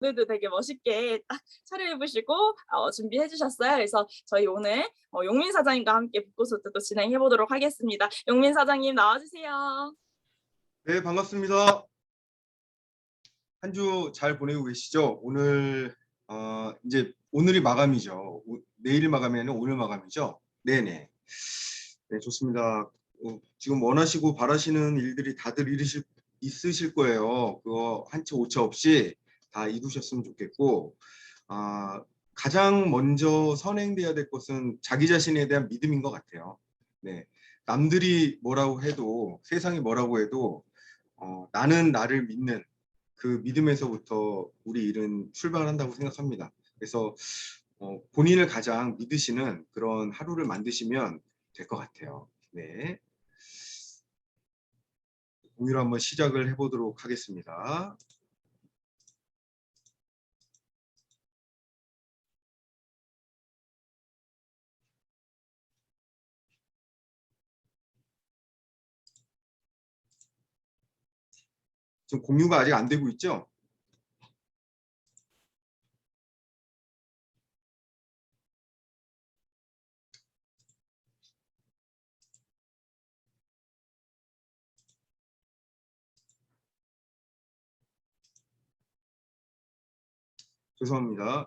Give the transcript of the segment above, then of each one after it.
오늘도 되게 멋있게 딱 차려입으시고 준비해 주셨어요. 그래서 저희 오늘 용민 사장님과 함께 북구소트 또 진행해 보도록 하겠습니다. 용민 사장님 나와 주세요. 네, 반갑습니다. 한 주 잘 보내고 계시죠? 오늘 이제 오늘이 마감이죠. 내일 마감이 아니라 오늘 마감이죠? 네네. 네, 좋습니다. 지금 원하시고 바라시는 일들이 다들 있으실 거예요. 그거 한치 오차 없이 다 이루셨으면 좋겠고, 가장 먼저 선행돼야 될 것은 자기 자신에 대한 믿음인 것 같아요. 네, 남들이 뭐라고 해도, 세상이 뭐라고 해도 나는 나를 믿는 그 믿음에서부터 우리 일은 출발한다고 생각합니다. 그래서 본인을 가장 믿으시는 그런 하루를 만드시면 될 것 같아요. 네, 공유를 한번 시작을 해보도록 하겠습니다. 지금 공유가 아직 안 되고 있죠? 죄송합니다.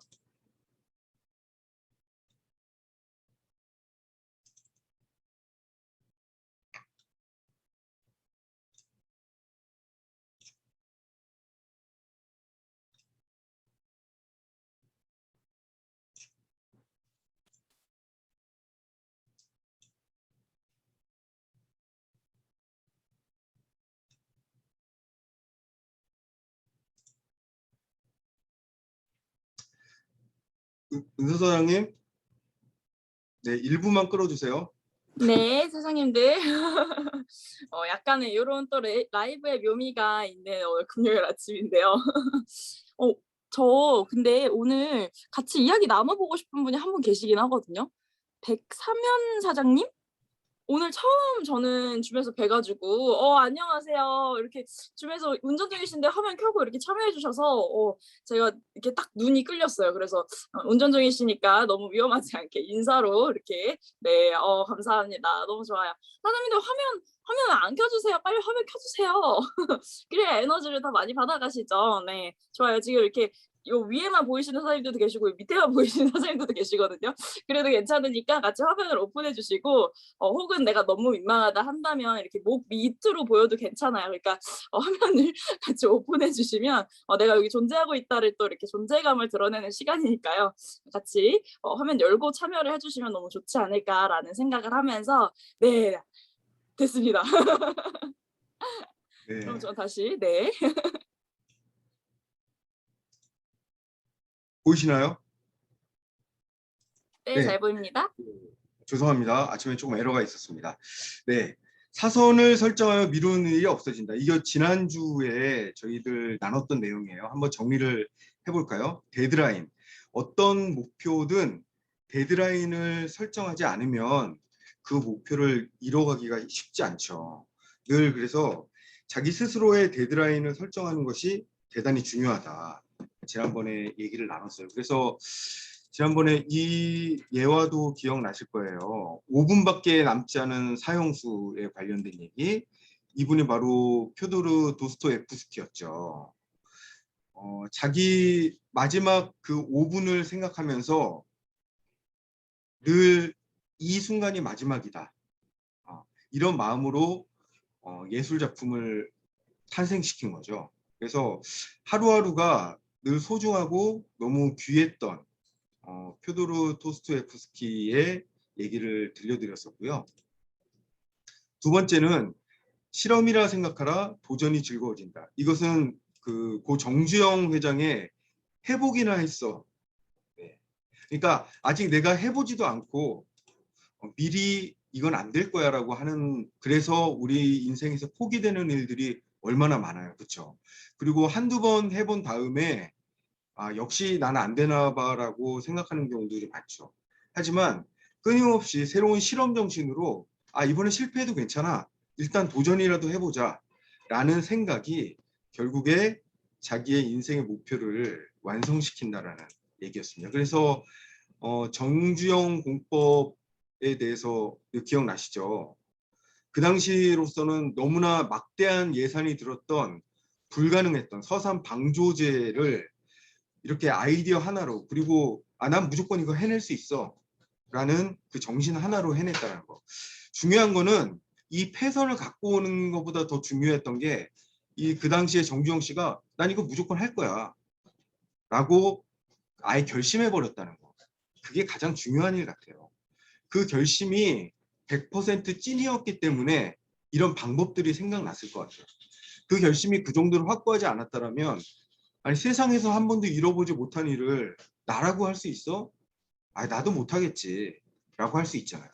은서 사장님, 네, 1부만 끌어주세요. 네, 사장님들. 약간의 요런 또 라이브의 묘미가 있는 오늘 금요일 아침인데요. 어 저 근데 오늘 같이 이야기 나눠 보고 싶은 분이 한 분 계시긴 하거든요. 백사면 사장님? 오늘 처음 저는 줌에서 뵈 가지고 안녕하세요." 이렇게 줌에서 운전 중이신데 화면 켜고 이렇게 참여해 주셔서 제가 이렇게 딱 눈이 끌렸어요. 그래서 운전 중이시니까 너무 위험하지 않게 인사로 이렇게 네 감사합니다. 너무 좋아요. "사장님들 화면 안 켜 주세요. 빨리 화면 켜 주세요." 그래야 에너지를 더 많이 받아 가시죠. 네. 좋아요. 지금 이렇게 요 위에만 보이시는 사장님들도 계시고 밑에만 보이시는 사장님들도 계시거든요. 그래도 괜찮으니까 같이 화면을 오픈해 주시고 혹은 내가 너무 민망하다 한다면 이렇게 목 밑으로 보여도 괜찮아요. 그러니까 화면을 같이 오픈해 주시면 내가 여기 존재하고 있다를 또 이렇게 존재감을 드러내는 시간이니까요. 같이 화면 열고 참여를 해 주시면 너무 좋지 않을까라는 생각을 하면서 네 됐습니다. 그럼 네, 저 다시 네. 보이시나요? 네 네, 잘 보입니다. 죄송합니다. 아침에 조금 에러가 있었습니다. 네, 사선을 설정하여 미루는 일이 없어진다. 이거 지난주에 저희들 나눴던 내용이에요. 한번 정리를 해볼까요? 데드라인. 어떤 목표든 데드라인을 설정하지 않으면 그 목표를 이뤄가기가 쉽지 않죠. 늘 그래서 자기 스스로의 데드라인을 설정하는 것이 대단히 중요하다. 지난번에 얘기를 나눴어요. 그래서 지난번에 이 예화도 기억나실 거예요. 5분밖에 남지 않은 사형수에 관련된 얘기. 이분이 바로 퓨도르 도스토옙스키였죠. 자기 마지막 그 5분을 생각하면서 늘 이 순간이 마지막이다. 이런 마음으로 예술 작품을 탄생시킨 거죠. 그래서 하루하루가 늘 소중하고 너무 귀했던 퓨도르 토스토옙스키의 얘기를 들려드렸었고요. 두 번째는 실험이라 생각하라 도전이 즐거워진다. 이것은 고 정주영 회장의 해보기나 했어. 네. 그러니까 아직 내가 해보지도 않고 미리 이건 안 될 거야라고 하는, 그래서 우리 인생에서 포기되는 일들이 얼마나 많아요. 그렇죠? 그리고 한두 번 해본 다음에 역시 나는 안 되나 봐라고 생각하는 경우들이 많죠. 하지만 끊임없이 새로운 실험 정신으로 이번에 실패해도 괜찮아. 일단 도전이라도 해보자 라는 생각이 결국에 자기의 인생의 목표를 완성시킨다라는 얘기였습니다. 그래서 정주영 공법에 대해서 기억나시죠? 그 당시로서는 너무나 막대한 예산이 들었던 불가능했던 서산 방조제를 이렇게 아이디어 하나로, 그리고 난 무조건 이거 해낼 수 있어 라는 그 정신 하나로 해냈다는 거. 중요한 거는 이 패선을 갖고 오는 것보다 더 중요했던 게 그 당시에 정주영 씨가 난 이거 무조건 할 거야 라고 아예 결심해 버렸다는 거. 그게 가장 중요한 일 같아요. 그 결심이 100% 찐이었기 때문에 이런 방법들이 생각났을 것 같아요. 그 결심이 그 정도로 확고하지 않았다면, 아니 세상에서 한 번도 이뤄보지 못한 일을 나라고 할 수 있어? 나도 못하겠지 라고 할 수 있잖아요.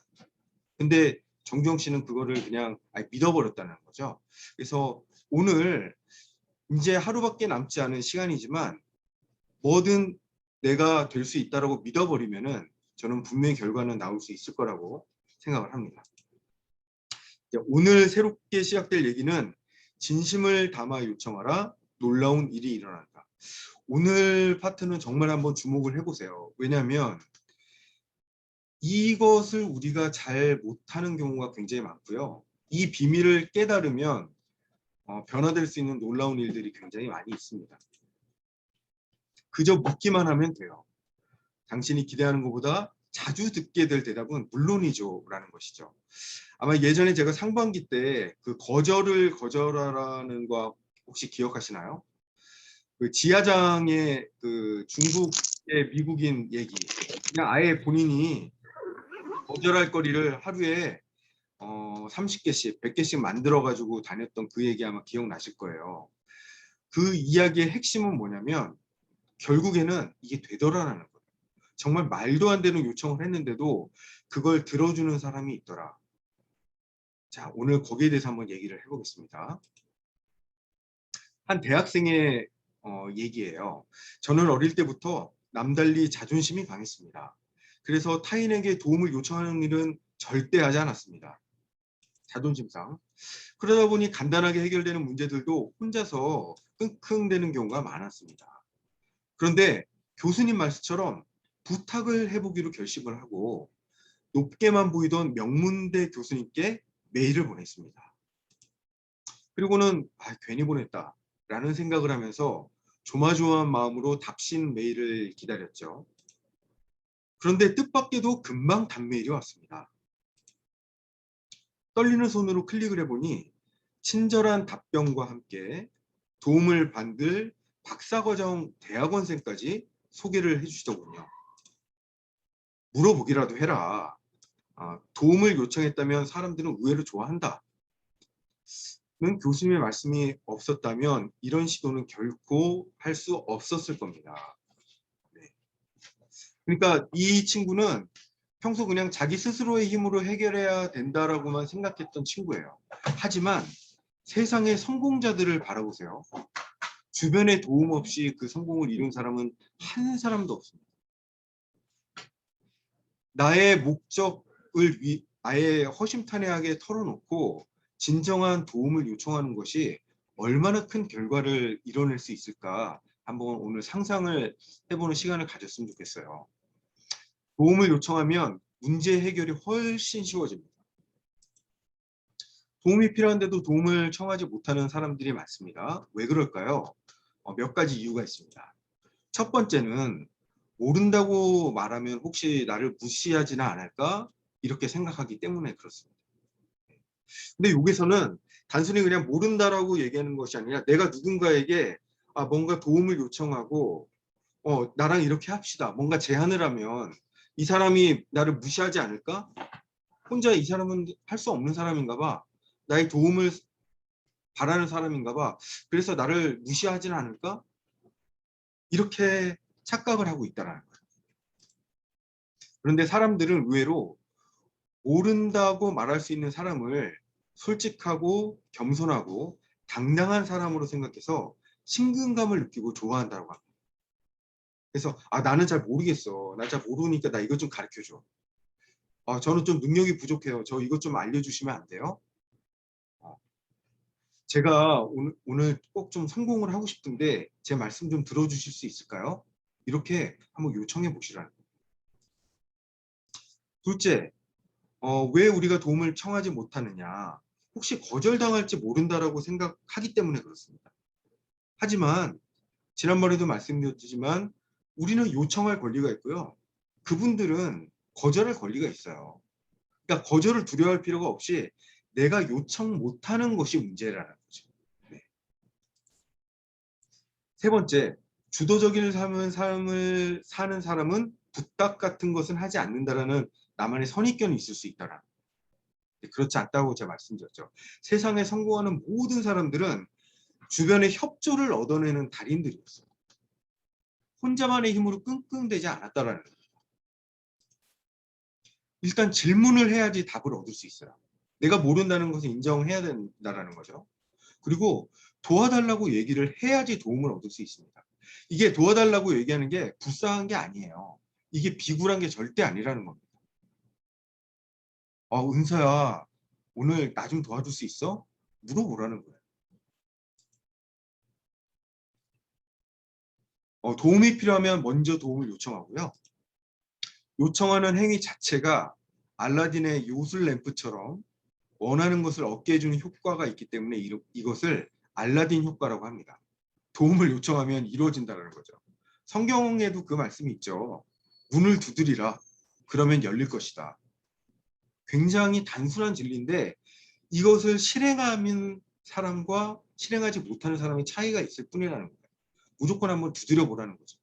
근데 정주영 씨는 그거를 그냥 믿어버렸다는 거죠. 그래서 오늘 이제 하루밖에 남지 않은 시간이지만 뭐든 내가 될 수 있다라고 믿어버리면은 저는 분명히 결과는 나올 수 있을 거라고 생각을 합니다. 오늘 새롭게 시작될 얘기는 진심을 담아 요청하라, 놀라운 일이 일어난다. 오늘 파트는 정말 한번 주목을 해보세요. 왜냐하면 이것을 우리가 잘 못하는 경우가 굉장히 많고요. 이 비밀을 깨달으면 변화될 수 있는 놀라운 일들이 굉장히 많이 있습니다. 그저 묻기만 하면 돼요. 당신이 기대하는 것보다 자주 듣게 될 대답은 물론이죠 라는 것이죠. 아마 예전에 제가 상반기 때 그 거절을 거절하라는 거 혹시 기억하시나요? 그 지하장의 그 중국의 미국인 얘기, 그냥 아예 본인이 거절할 거리를 하루에 30개씩 100개씩 만들어 가지고 다녔던 그 얘기 아마 기억나실 거예요. 그 이야기의 핵심은 뭐냐면 결국에는 이게 되더라라는 거예요. 정말 말도 안 되는 요청을 했는데도 그걸 들어주는 사람이 있더라. 자, 오늘 거기에 대해서 한번 얘기를 해보겠습니다. 한 대학생의 얘기예요. 저는 어릴 때부터 남달리 자존심이 강했습니다. 그래서 타인에게 도움을 요청하는 일은 절대 하지 않았습니다. 자존심상. 그러다 보니 간단하게 해결되는 문제들도 혼자서 끙끙대는 경우가 많았습니다. 그런데 교수님 말씀처럼 부탁을 해보기로 결심을 하고 높게만 보이던 명문대 교수님께 메일을 보냈습니다. 그리고는 괜히 보냈다라는 생각을 하면서 조마조마한 마음으로 답신 메일을 기다렸죠. 그런데 뜻밖에도 금방 답메일이 왔습니다. 떨리는 손으로 클릭을 해보니 친절한 답변과 함께 도움을 받을 박사과정 대학원생까지 소개를 해주시더군요. 물어보기라도 해라. 도움을 요청했다면 사람들은 의외로 좋아한다. 는 교수님의 말씀이 없었다면 이런 시도는 결코 할 수 없었을 겁니다. 네. 그러니까 이 친구는 평소 그냥 자기 스스로의 힘으로 해결해야 된다라고만 생각했던 친구예요. 하지만 세상의 성공자들을 바라보세요. 주변에 도움 없이 그 성공을 이룬 사람은 한 사람도 없습니다. 나의 목적을 아예 허심탄회하게 털어놓고 진정한 도움을 요청하는 것이 얼마나 큰 결과를 이뤄낼 수 있을까 한번 오늘 상상을 해보는 시간을 가졌으면 좋겠어요. 도움을 요청하면 문제 해결이 훨씬 쉬워집니다. 도움이 필요한데도 도움을 청하지 못하는 사람들이 많습니다. 왜 그럴까요? 몇 가지 이유가 있습니다. 첫 번째는 모른다고 말하면 혹시 나를 무시하지는 않을까? 이렇게 생각하기 때문에 그렇습니다. 근데 여기서는 단순히 그냥 모른다라고 얘기하는 것이 아니라 내가 누군가에게 뭔가 도움을 요청하고 나랑 이렇게 합시다. 뭔가 제안을 하면 이 사람이 나를 무시하지 않을까? 혼자 이 사람은 할 수 없는 사람인가 봐. 나의 도움을 바라는 사람인가 봐. 그래서 나를 무시하지는 않을까? 이렇게 착각을 하고 있다는 거예요. 그런데 사람들은 의외로 모른다고 말할 수 있는 사람을 솔직하고 겸손하고 당당한 사람으로 생각해서 친근감을 느끼고 좋아한다고 합니다. 그래서 나는 잘 모르겠어. 나 잘 모르니까 나 이것 좀 가르쳐줘. 저는 좀 능력이 부족해요. 저 이것 좀 알려주시면 안 돼요? 제가 오늘 꼭 좀 성공을 하고 싶은데 제 말씀 좀 들어주실 수 있을까요? 이렇게 한번 요청해 보시라는 거예요. 둘째, 왜 우리가 도움을 청하지 못하느냐? 혹시 거절당할지 모른다라고 생각하기 때문에 그렇습니다. 하지만 지난번에도 말씀드렸지만 우리는 요청할 권리가 있고요. 그분들은 거절할 권리가 있어요. 그러니까 거절을 두려워할 필요가 없이 내가 요청 못하는 것이 문제라는 거죠. 네. 세 번째, 주도적인 삶을 사는 사람은 부탁 같은 것은 하지 않는다라는 나만의 선입견이 있을 수 있다라. 그렇지 않다고 제가 말씀드렸죠. 세상에 성공하는 모든 사람들은 주변의 협조를 얻어내는 달인들이었어요. 혼자만의 힘으로 끙끙대지 않았다라는 거예요. 일단 질문을 해야지 답을 얻을 수 있어요. 내가 모른다는 것을 인정해야 된다라는 거죠. 그리고 도와달라고 얘기를 해야지 도움을 얻을 수 있습니다. 이게 도와달라고 얘기하는 게 불쌍한 게 아니에요. 이게 비굴한 게 절대 아니라는 겁니다. 은서야, 오늘 나 좀 도와줄 수 있어? 물어보라는 거예요. 도움이 필요하면 먼저 도움을 요청하고요. 요청하는 행위 자체가 알라딘의 요술 램프처럼 원하는 것을 얻게 해주는 효과가 있기 때문에 이것을 알라딘 효과라고 합니다. 도움을 요청하면 이루어진다는 거죠. 성경에도 그 말씀이 있죠. 문을 두드리라. 그러면 열릴 것이다. 굉장히 단순한 진리인데 이것을 실행하는 사람과 실행하지 못하는 사람의 차이가 있을 뿐이라는 거예요. 무조건 한번 두드려 보라는 거죠.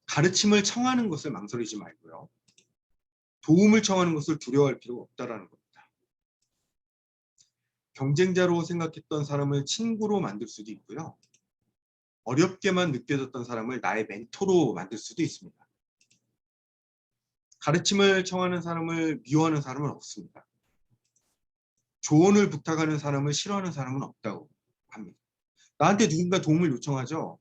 가르침을 청하는 것을 망설이지 말고요. 도움을 청하는 것을 두려워할 필요가 없다라는 겁니다. 경쟁자로 생각했던 사람을 친구로 만들 수도 있고요. 어렵게만 느껴졌던 사람을 나의 멘토로 만들 수도 있습니다. 가르침을 청하는 사람을 미워하는 사람은 없습니다. 조언을 부탁하는 사람을 싫어하는 사람은 없다고 합니다. 나한테 누군가 도움을 요청하죠.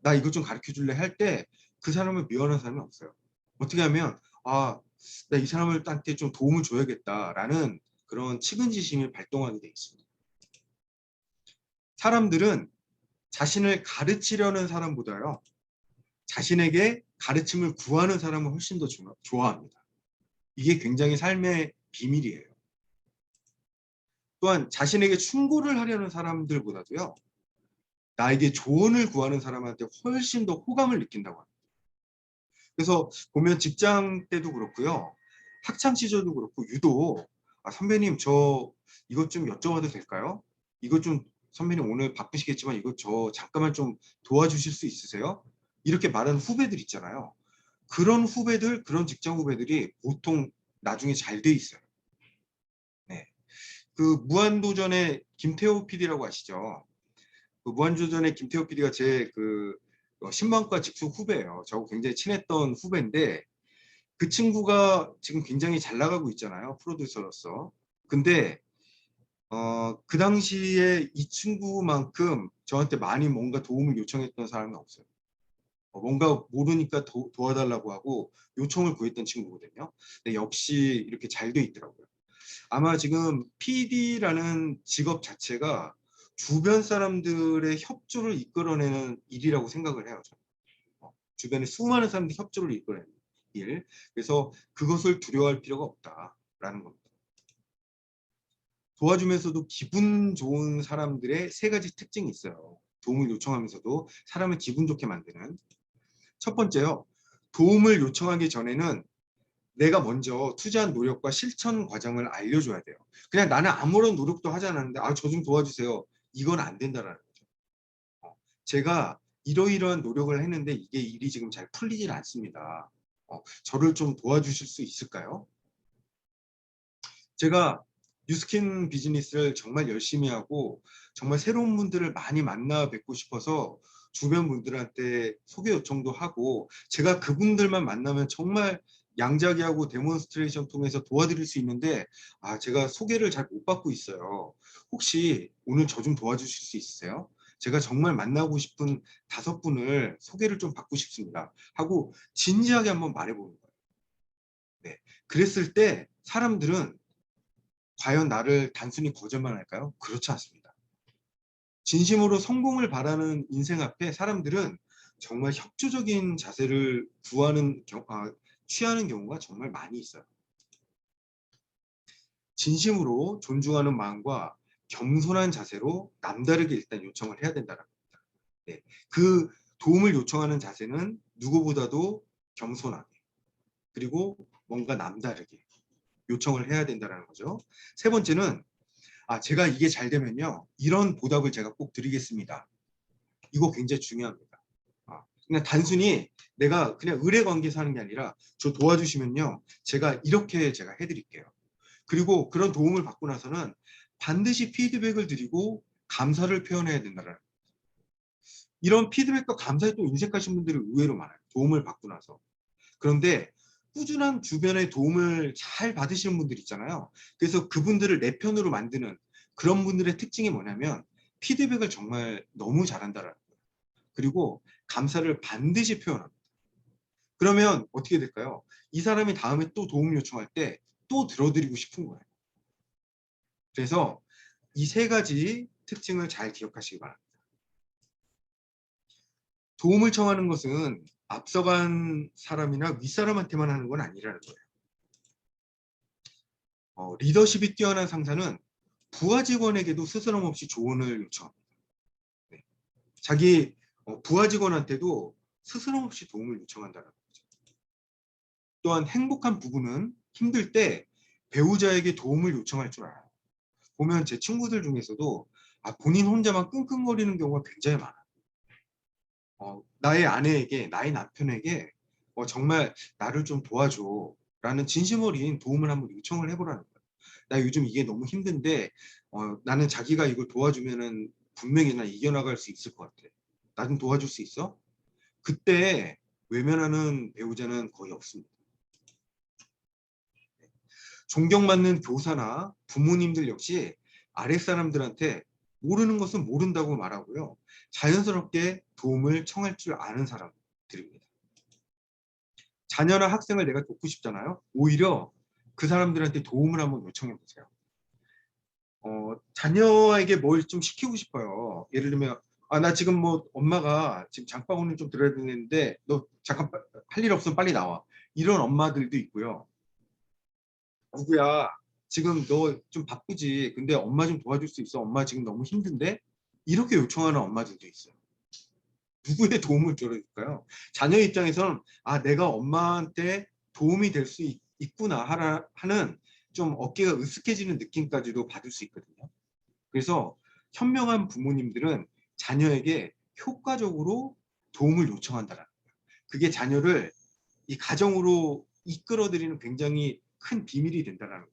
나 이것 좀 가르쳐 줄래 할 때 그 사람을 미워하는 사람이 없어요. 어떻게 하면 나 이 사람한테 좀 도움을 줘야겠다라는 그런 측은지심이 발동하게 되어 있습니다. 사람들은 자신을 가르치려는 사람보다요. 자신에게 가르침을 구하는 사람을 훨씬 더 좋아합니다. 이게 굉장히 삶의 비밀이에요. 또한 자신에게 충고를 하려는 사람들보다도요. 나에게 조언을 구하는 사람한테 훨씬 더 호감을 느낀다고 합니다. 그래서 보면 직장 때도 그렇고요. 학창 시절도 그렇고 유독 선배님 저 이것 좀 여쭤봐도 될까요? 이것 좀 선배님 오늘 바쁘시겠지만 이것 저 잠깐만 좀 도와주실 수 있으세요? 이렇게 말하는 후배들 있잖아요. 그런 후배들, 그런 직장 후배들이 보통 나중에 잘 돼 있어요. 네. 그 무한도전의 김태호 PD라고 아시죠? 그 무한도전의 김태호 PD가 제 신방과 직속 후배예요. 저하고 굉장히 친했던 후배인데 그 친구가 지금 굉장히 잘 나가고 있잖아요. 프로듀서로서. 근데 그 당시에 이 친구만큼 저한테 많이 뭔가 도움을 요청했던 사람이 없어요. 뭔가 모르니까 도와달라고 하고 요청을 구했던 친구거든요. 근데 역시 이렇게 잘 돼 있더라고요. 아마 지금 PD라는 직업 자체가 주변 사람들의 협조를 이끌어내는 일이라고 생각을 해요. 저는. 주변에 수많은 사람들이 협조를 이끌어내는 일. 그래서 그것을 두려워할 필요가 없다라는 겁니다. 도와주면서도 기분 좋은 사람들의 세 가지 특징이 있어요. 도움을 요청하면서도 사람을 기분 좋게 만드는. 첫 번째요. 도움을 요청하기 전에는 내가 먼저 투자한 노력과 실천 과정을 알려줘야 돼요. 그냥 나는 아무런 노력도 하지 않았는데 저 좀 도와주세요. 이건 안 된다라는 거죠. 제가 이러이러한 노력을 했는데 이게 일이 지금 잘 풀리질 않습니다. 저를 좀 도와주실 수 있을까요? 제가 뉴스킨 비즈니스를 정말 열심히 하고 정말 새로운 분들을 많이 만나 뵙고 싶어서 주변 분들한테 소개 요청도 하고 제가 그분들만 만나면 정말 양자기하고 데몬스트레이션 통해서 도와드릴 수 있는데 제가 소개를 잘 못 받고 있어요. 혹시 오늘 저 좀 도와주실 수 있으세요? 제가 정말 만나고 싶은 5분을 소개를 좀 받고 싶습니다. 하고 진지하게 한번 말해보는 거예요. 네. 그랬을 때 사람들은 과연 나를 단순히 거절만 할까요? 그렇지 않습니다. 진심으로 성공을 바라는 인생 앞에 사람들은 정말 협조적인 자세를 취하는 경우가 정말 많이 있어요. 진심으로 존중하는 마음과 겸손한 자세로 남다르게 일단 요청을 해야 된다는 겁니다. 네. 그 도움을 요청하는 자세는 누구보다도 겸손하게, 그리고 뭔가 남다르게 요청을 해야 된다는 거죠. 세 번째는 제가 이게 잘 되면요, 이런 보답을 제가 꼭 드리겠습니다. 이거 굉장히 중요합니다. 그냥 단순히 내가 그냥 의뢰 관계에서 하는 게 아니라 저 도와주시면요, 제가 해드릴게요. 그리고 그런 도움을 받고 나서는 반드시 피드백을 드리고 감사를 표현해야 된다는, 이런 피드백과 감사에 또 인색하신 분들이 의외로 많아요. 도움을 받고 나서. 그런데 꾸준한 주변의 도움을 잘 받으시는 분들 있잖아요. 그래서 그분들을 내 편으로 만드는 그런 분들의 특징이 뭐냐면 피드백을 정말 너무 잘한다라는 거예요. 그리고 감사를 반드시 표현합니다. 그러면 어떻게 될까요? 이 사람이 다음에 또 도움 요청할 때 또 들어드리고 싶은 거예요. 그래서 이 세 가지 특징을 잘 기억하시기 바랍니다. 도움을 청하는 것은 앞서간 사람이나 윗사람한테만 하는 건 아니라는 거예요. 리더십이 뛰어난 상사는 부하 직원에게도 스스럼 없이 조언을 요청합니다. 네. 자기 부하 직원한테도 스스럼 없이 도움을 요청한다는 거죠. 또한 행복한 부부는 힘들 때 배우자에게 도움을 요청할 줄 알아요. 보면 제 친구들 중에서도 본인 혼자만 끙끙거리는 경우가 굉장히 많아요. 나의 아내에게, 나의 남편에게 정말 나를 좀 도와줘 라는 진심 어린 도움을 한번 요청을 해보라는 거예요. 나 요즘 이게 너무 힘든데 나는 자기가 이걸 도와주면은 분명히 나 이겨나갈 수 있을 것 같아. 나 좀 도와줄 수 있어? 그때 외면하는 배우자는 거의 없습니다. 존경받는 교사나 부모님들 역시 아랫사람들한테 모르는 것은 모른다고 말하고요. 자연스럽게 도움을 청할 줄 아는 사람들입니다. 자녀나 학생을 내가 돕고 싶잖아요. 오히려 그 사람들한테 도움을 한번 요청해 보세요. 자녀에게 뭘 좀 시키고 싶어요. 예를 들면 나 지금 뭐 엄마가 지금 장바구니 좀 들어야 되는데 너 잠깐 할 일 없으면 빨리 나와. 이런 엄마들도 있고요. 누구야 지금 너 좀 바쁘지. 근데 엄마 좀 도와줄 수 있어. 엄마 지금 너무 힘든데. 이렇게 요청하는 엄마들도 있어요. 누구의 도움을 줘야될까요? 자녀 입장에서는 내가 엄마한테 도움이 될 수 있구나 하는 좀 어깨가 으쓱해지는 느낌까지도 받을 수 있거든요. 그래서 현명한 부모님들은 자녀에게 효과적으로 도움을 요청한다는 거예요. 그게 자녀를 이 가정으로 이끌어들이는 굉장히 큰 비밀이 된다는 거예요.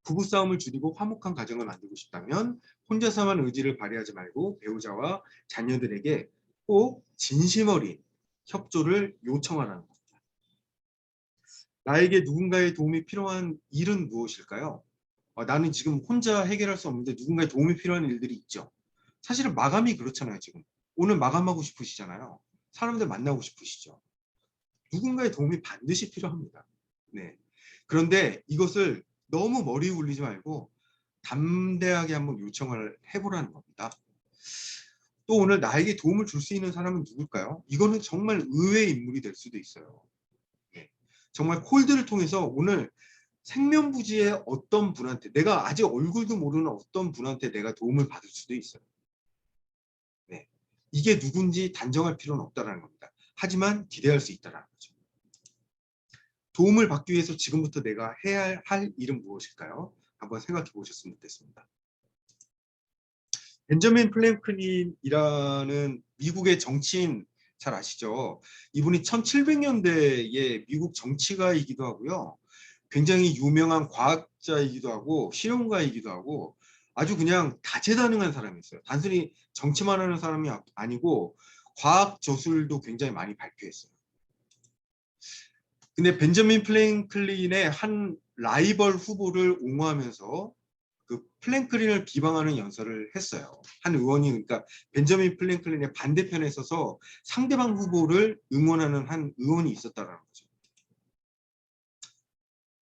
부부싸움을 줄이고 화목한 가정을 만들고 싶다면 혼자서만 의지를 발휘하지 말고 배우자와 자녀들에게 꼭 진심 어린 협조를 요청하라는 겁니다. 나에게 누군가의 도움이 필요한 일은 무엇일까요? 나는 지금 혼자 해결할 수 없는데 누군가의 도움이 필요한 일들이 있죠. 사실은 마감이 그렇잖아요. 지금 오늘 마감하고 싶으시잖아요. 사람들 만나고 싶으시죠. 누군가의 도움이 반드시 필요합니다. 네. 그런데 이것을 너무 머리 굴리지 말고 담대하게 한번 요청을 해보라는 겁니다. 또 오늘 나에게 도움을 줄 수 있는 사람은 누굴까요? 이거는 정말 의외의 인물이 될 수도 있어요. 네. 정말 콜드를 통해서 오늘 생면부지의 어떤 분한테, 내가 아직 얼굴도 모르는 어떤 분한테 내가 도움을 받을 수도 있어요. 네. 이게 누군지 단정할 필요는 없다는 겁니다. 하지만 기대할 수 있다는 거죠. 도움을 받기 위해서 지금부터 내가 해야 할 일은 무엇일까요? 한번 생각해 보셨으면 좋겠습니다. 벤저민 플랭클린이라는 미국의 정치인 잘 아시죠? 이분이 1700년대의 미국 정치가이기도 하고요. 굉장히 유명한 과학자이기도 하고 실용가이기도 하고 아주 그냥 다재다능한 사람이었어요. 단순히 정치만 하는 사람이 아니고 과학 저술도 굉장히 많이 발표했어요. 근데 벤저민 플랭클린의 한 라이벌 후보를 옹호하면서 그 플랭클린을 비방하는 연설을 했어요. 한 의원이, 그러니까 벤저민 플랭클린의 반대편에 서서 상대방 후보를 응원하는 한 의원이 있었다는 거죠.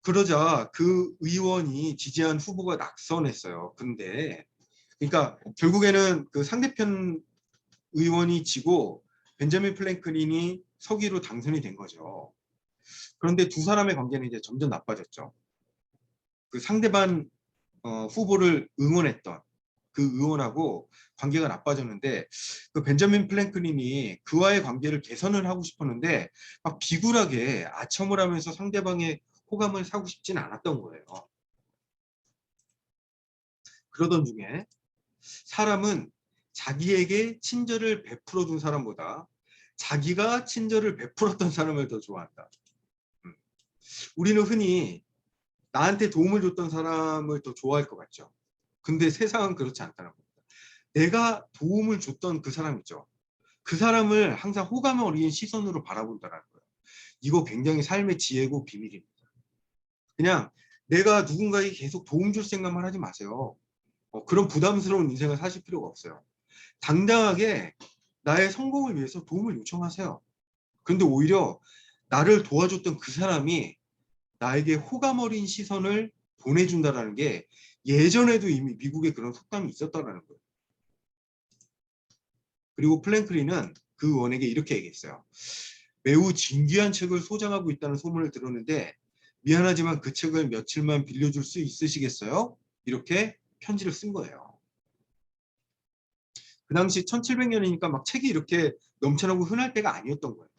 그러자 그 의원이 지지한 후보가 낙선했어요. 근데 그러니까 결국에는 그 상대편 의원이 지고 벤자민 플랭클린이 서기로 당선이 된 거죠. 그런데 두 사람의 관계는 이제 점점 나빠졌죠. 그 상대방 후보를 응원했던 그 의원하고 관계가 나빠졌는데 그 벤자민 플랭클린이 그와의 관계를 개선을 하고 싶었는데 막 비굴하게 아첨을 하면서 상대방의 호감을 사고 싶지는 않았던 거예요. 그러던 중에 사람은 자기에게 친절을 베풀어 준 사람보다 자기가 친절을 베풀었던 사람을 더 좋아한다. 우리는 흔히 나한테 도움을 줬던 사람을 더 좋아할 것 같죠. 근데 세상은 그렇지 않다는 겁니다. 내가 도움을 줬던 그 사람 있죠. 그 사람을 항상 호감 어린 시선으로 바라본다는 거예요. 이거 굉장히 삶의 지혜고 비밀입니다. 그냥 내가 누군가에게 계속 도움 줄 생각만 하지 마세요. 그런 부담스러운 인생을 사실 필요가 없어요. 당당하게 나의 성공을 위해서 도움을 요청하세요. 그런데 오히려 나를 도와줬던 그 사람이 나에게 호감 어린 시선을 보내준다는 게 예전에도 이미 미국에 그런 속담이 있었다는 거예요. 그리고 플랭클린은 그 의원에게 이렇게 얘기했어요. 매우 진귀한 책을 소장하고 있다는 소문을 들었는데 미안하지만 그 책을 며칠만 빌려줄 수 있으시겠어요? 이렇게 편지를 쓴 거예요. 그 당시 1700년이니까 막 책이 이렇게 넘쳐나고 흔할 때가 아니었던 거예요.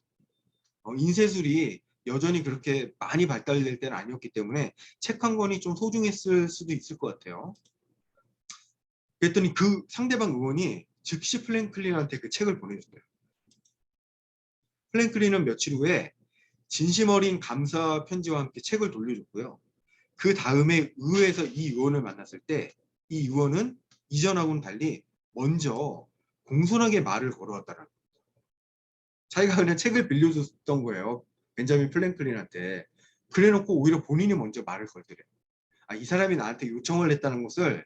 인쇄술이 여전히 그렇게 많이 발달될 때는 아니었기 때문에 책 한 권이 좀 소중했을 수도 있을 것 같아요. 그랬더니 그 상대방 의원이 즉시 플랭클린한테 그 책을 보내줬대요. 플랭클린은 며칠 후에 진심 어린 감사 편지와 함께 책을 돌려줬고요. 그 다음에 의회에서 이 의원을 만났을 때 이 의원은 이전하고는 달리 먼저 공손하게 말을 걸어왔다는 거예요. 자기가 그냥 책을 빌려줬던 거예요. 벤자민 플랭클린한테. 그래놓고 오히려 본인이 먼저 말을 걸더래요. 이 사람이 나한테 요청을 했다는 것을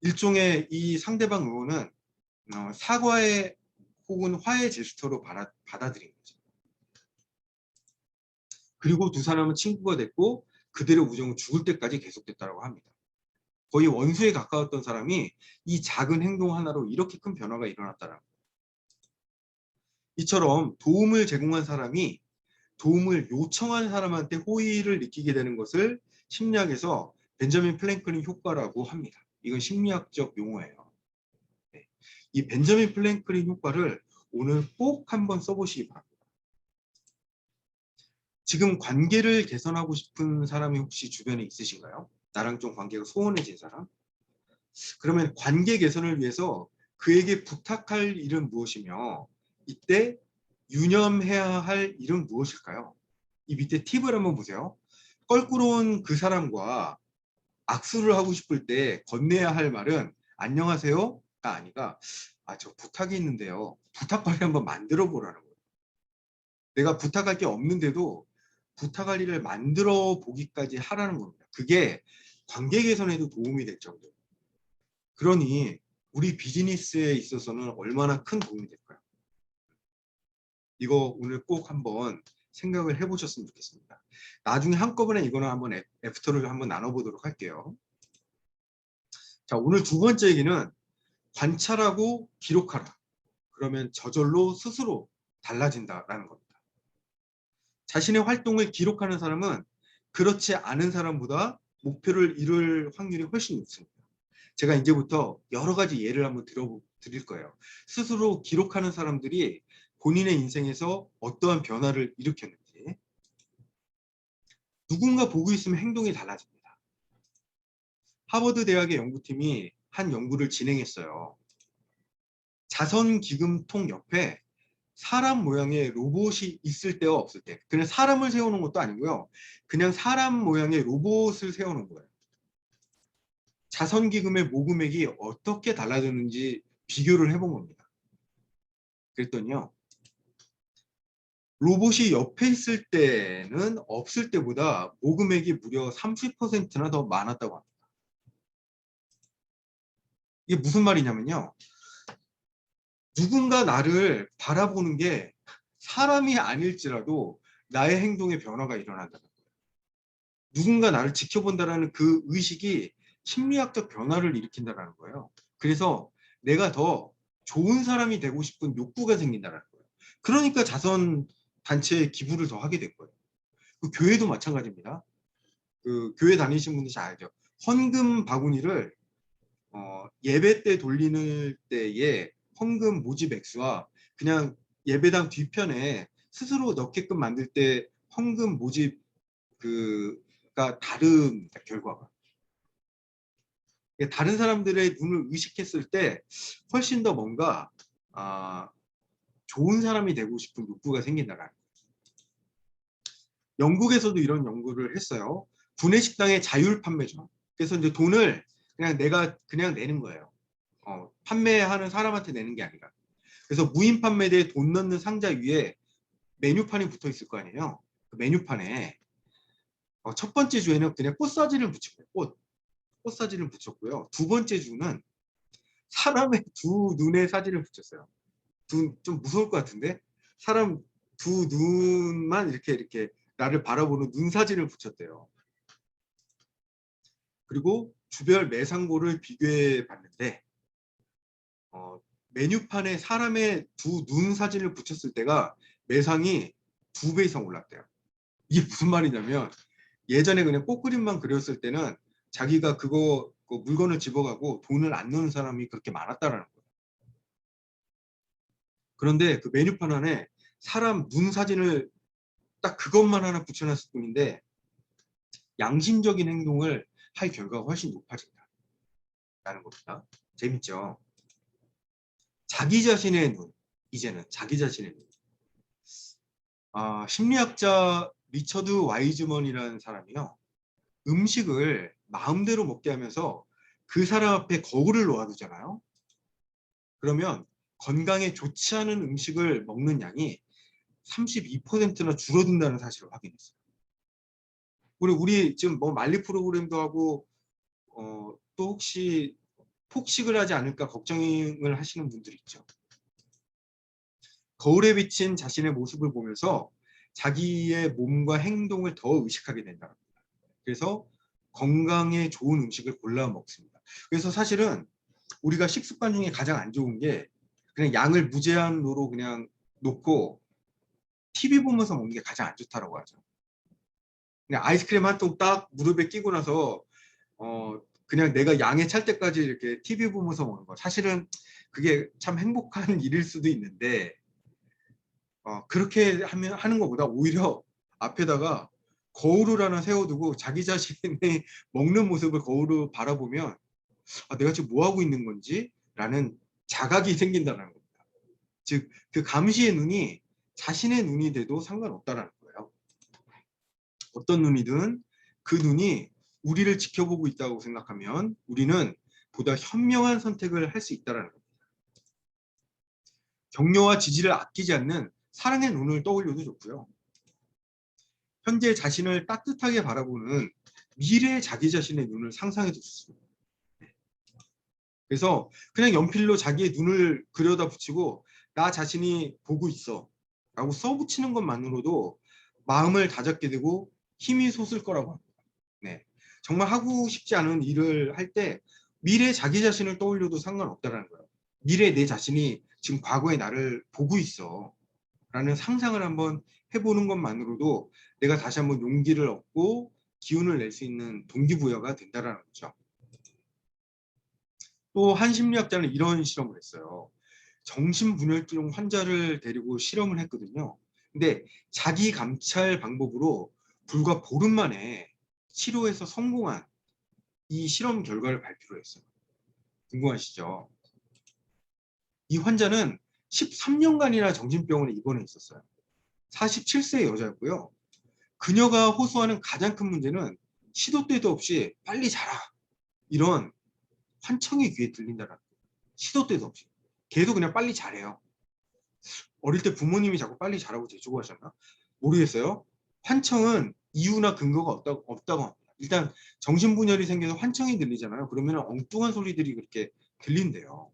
일종의 이 상대방 의원은 사과의 혹은 화해 제스처로 받아들인 거죠. 그리고 두 사람은 친구가 됐고 그들의 우정은 죽을 때까지 계속됐다고 합니다. 거의 원수에 가까웠던 사람이 이 작은 행동 하나로 이렇게 큰 변화가 일어났다는 거예요. 이처럼 도움을 제공한 사람이 도움을 요청한 사람한테 호의를 느끼게 되는 것을 심리학에서 벤자민 플랭클린 효과라고 합니다. 이건 심리학적 용어예요. 네. 이 벤자민 플랭클린 효과를 오늘 꼭 한번 써보시기 바랍니다. 지금 관계를 개선하고 싶은 사람이 혹시 주변에 있으신가요? 나랑 좀 관계가 소원해진 사람? 그러면 관계 개선을 위해서 그에게 부탁할 일은 무엇이며 이때 유념해야 할 일은 무엇일까요? 이 밑에 팁을 한번 보세요. 껄끄러운 그 사람과 악수를 하고 싶을 때 건네야 할 말은 안녕하세요가 아니라 저 부탁이 있는데요. 부탁발이 한번 만들어 보라는 거예요. 내가 부탁할 게 없는데도 부탁할 일을 만들어 보기까지 하라는 겁니다. 그게 관계 개선에도 도움이 될 정도예요. 그러니 우리 비즈니스에 있어서는 얼마나 큰 도움이 될까요? 이거 오늘 꼭 한번 생각을 해보셨으면 좋겠습니다. 나중에 한꺼번에 이거는 한번 애프터를 한번 나눠보도록 할게요. 자, 오늘 두 번째 얘기는 관찰하고 기록하라. 그러면 저절로 스스로 달라진다라는 겁니다. 자신의 활동을 기록하는 사람은 그렇지 않은 사람보다 목표를 이룰 확률이 훨씬 높습니다. 제가 이제부터 여러 가지 예를 한번 드릴 거예요. 스스로 기록하는 사람들이 본인의 인생에서 어떠한 변화를 일으켰는지. 누군가 보고 있으면 행동이 달라집니다. 하버드 대학의 연구팀이 한 연구를 진행했어요. 자선기금통 옆에 사람 모양의 로봇이 있을 때와 없을 때, 그냥 사람을 세우는 것도 아니고요. 그냥 사람 모양의 로봇을 세우는 거예요. 자선기금의 모금액이 어떻게 달라졌는지 비교를 해본 겁니다. 그랬더니요. 로봇이 옆에 있을 때는 없을 때보다 모금액이 무려 30%나 더 많았다고 합니다. 이게 무슨 말이냐면요. 누군가 나를 바라보는 게 사람이 아닐지라도 나의 행동에 변화가 일어난다는 거예요. 누군가 나를 지켜본다라는 그 의식이 심리학적 변화를 일으킨다는 거예요. 그래서 내가 더 좋은 사람이 되고 싶은 욕구가 생긴다는 거예요. 그러니까 자선 단체에 기부를 더 하게 된 거예요. 그 교회도 마찬가지입니다. 그 교회 다니신 분들 잘 알죠. 헌금 바구니를 예배 때 돌리는 때의 헌금 모집 액수와 그냥 예배당 뒤편에 스스로 넣게끔 만들 때 헌금 모집 그가 다릅니다. 결과가. 다른 사람들의 눈을 의식했을 때 훨씬 더 뭔가 좋은 사람이 되고 싶은 욕구가 생긴다는 거예요. 영국에서도 이런 연구를 했어요. 구내식당의 자율 판매죠. 그래서 이제 돈을 그냥 내가 그냥 내는 거예요. 판매하는 사람한테 내는 게 아니라. 그래서 무인 판매대에 돈 넣는 상자 위에 메뉴판이 붙어 있을 거 아니에요. 그 메뉴판에 첫 번째 주에는 그냥 꽃 사진을 붙였고요. 꽃 사진을 붙였고요. 두 번째 주는 사람의 두 눈의 사진을 붙였어요. 좀 무서울 것 같은데 사람 두 눈만 이렇게 나를 바라보는 눈 사진을 붙였대요. 그리고 주별 매상고를 비교해 봤는데 메뉴판에 사람의 두 눈 사진을 붙였을 때가 매상이 2배 이상 올랐대요. 이게 무슨 말이냐면 예전에 그냥 꽃그림만 그렸을 때는 자기가 그거 그 물건을 집어가고 돈을 안 넣는 사람이 그렇게 많았다라는 거예요. 그런데 그 메뉴판 안에 사람 눈 사진을 딱 그것만 하나 붙여놨을 뿐인데 양심적인 행동을 할 결과가 훨씬 높아진다라는 겁니다. 재밌죠? 자기 자신의 눈, 이제는 자기 자신의 눈. 심리학자 리처드 와이즈먼이라는 사람이요. 음식을 마음대로 먹게 하면서 그 사람 앞에 거울을 놓아두잖아요. 그러면 건강에 좋지 않은 음식을 먹는 양이 32%나 줄어든다는 사실을 확인했어요. 우리 지금 뭐 만리 프로그램도 하고 또 혹시 폭식을 하지 않을까 걱정을 하시는 분들이 있죠. 거울에 비친 자신의 모습을 보면서 자기의 몸과 행동을 더 의식하게 된다. 그래서 건강에 좋은 음식을 골라 먹습니다. 그래서 사실은 우리가 식습관 중에 가장 안 좋은 게 그냥 양을 무제한으로 그냥 놓고 TV 보면서 먹는 게 가장 안 좋다고 하죠. 그냥 아이스크림 한 통 딱 무릎에 끼고 나서 그냥 내가 양에 찰 때까지 이렇게 TV 보면서 먹는 거. 사실은 그게 참 행복한 일일 수도 있는데 그렇게 하는 것보다 오히려 앞에다가 거울을 하나 세워두고 자기 자신의 먹는 모습을 거울로 바라보면 내가 지금 뭐 하고 있는 건지 라는 자각이 생긴다는 겁니다. 즉 그 감시의 눈이 자신의 눈이 돼도 상관없다는 거예요. 어떤 눈이든 그 눈이 우리를 지켜보고 있다고 생각하면 우리는 보다 현명한 선택을 할 수 있다는 겁니다. 격려와 지지를 아끼지 않는 사랑의 눈을 떠올려도 좋고요. 현재 자신을 따뜻하게 바라보는 미래의 자기 자신의 눈을 상상해도 좋습니다. 그래서 그냥 연필로 자기의 눈을 그려다 붙이고 나 자신이 보고 있어 라고 써붙이는 것만으로도 마음을 다잡게 되고 힘이 솟을 거라고 합니다. 네. 정말 하고 싶지 않은 일을 할 때 미래 자기 자신을 떠올려도 상관없다는 거예요. 미래 내 자신이 지금 과거의 나를 보고 있어 라는 상상을 한번 해보는 것만으로도 내가 다시 한번 용기를 얻고 기운을 낼 수 있는 동기부여가 된다는 거죠. 또 한 심리학자는 이런 실험을 했어요. 정신분열증 환자를 데리고 실험을 했거든요. 근데 자기 감찰 방법으로 불과 보름 만에 치료에서 성공한 이 실험 결과를 발표를 했어요. 궁금하시죠? 이 환자는 13년간이나 정신병원에 입원해 있었어요. 47세 여자였고요. 그녀가 호소하는 가장 큰 문제는 시도 때도 없이 빨리 자라 이런 환청이 귀에 들린다는 거예요. 시도 때도 없이 걔도 그냥 빨리 자래요. 어릴 때 부모님이 자꾸 빨리 자라고 재촉하셨나? 모르겠어요. 환청은 이유나 근거가 없다고 합니다. 일단 정신분열이 생겨서 환청이 들리잖아요. 그러면 엉뚱한 소리들이 그렇게 들린대요.